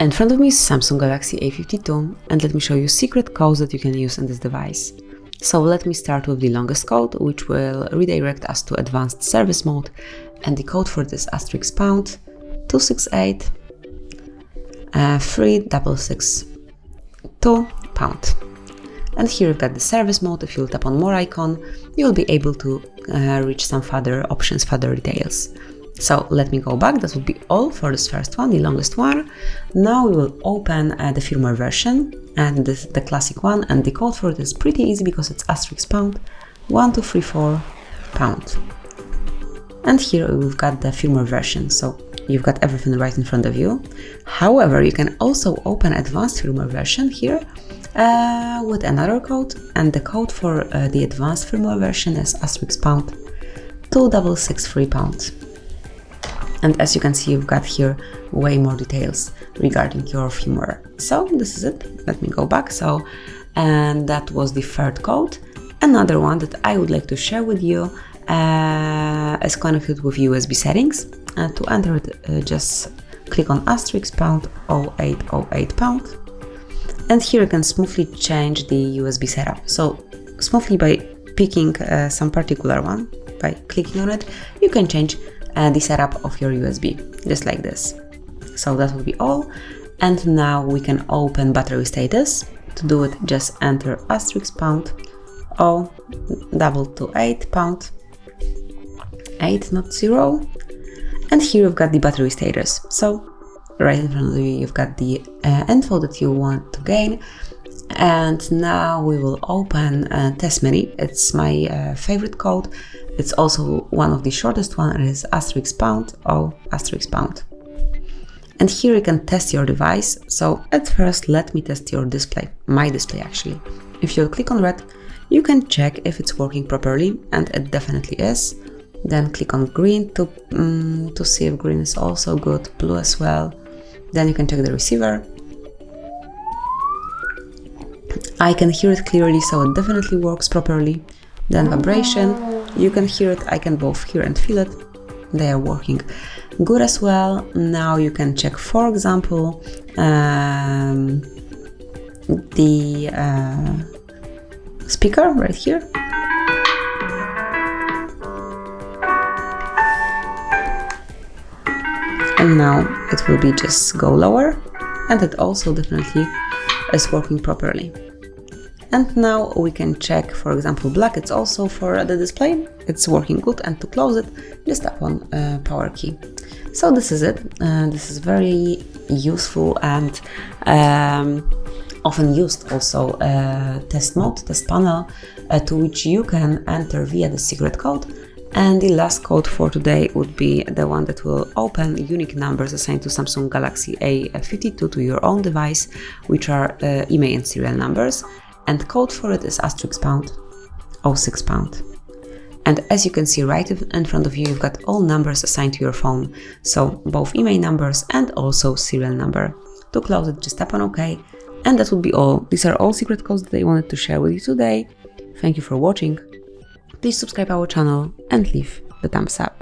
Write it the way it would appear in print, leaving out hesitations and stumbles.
In front of me is Samsung Galaxy A52, and let me show you secret codes that you can use on this device. So let me start with the longest code, which will redirect us to advanced service mode, and the code for this is *pound 268 3662 pound. And here you've got the service mode. If you'll tap on more icon, you'll be able to reach some further options, further details. So let me go back. That would be all for this first one, the longest one. Now we will open the firmware version, and this is the classic one, and the code for it is pretty easy because it's *pound 1234 pound. And here we've got the firmware version, so you've got everything right in front of you. However, you can also open advanced firmware version here with another code, and the code for the advanced firmware version is *pound 2663 pound. And as you can see, you've got here way more details regarding your firmware. So this is it. Let me go back. And that was the third code. Another one that I would like to share with you is connected with USB settings. To enter it, just click on *pound 0808 pound. And here you can smoothly change the USB setup. So smoothly by picking some particular one, by clicking on it, you can change the setup of your USB, just like this. So that will be all. And now we can open battery status. To do it, just enter *pound 0228 pound 8, not 0. And here you've got the battery status. So right in front of you, you've got the info that you want to gain. And now we will open test menu. It's my favorite code. It's also one of the shortest one. It is *pound *pound. And here you can test your device. So at first, let me test your display, my display actually. If you click on red, you can check if it's working properly, and it definitely is. Then click on green to see if green is also good, blue as well. Then you can check the receiver. I can hear it clearly, so it definitely works properly. Then vibration, you can hear it, I can both hear and feel it. They are working good as well. Now you can check, for example, the speaker right here. And now it will be just go lower, and it also definitely is working properly. And now we can check, for example, black. It's also for the display. It's working good, and to close it, just tap on power key. So this is it. This is very useful and often used also test mode, test panel, to which you can enter via the secret code. And the last code for today would be the one that will open unique numbers assigned to Samsung Galaxy A52 to your own device, which are IMEI and serial numbers. And code for it is *pound 06 pound. And as you can see right in front of you, you've got all numbers assigned to your phone. So both IMEI numbers and also serial number. To close it, just tap on OK. And that would be all. These are all secret codes that I wanted to share with you today. Thank you for watching. Please subscribe our channel and leave the thumbs up.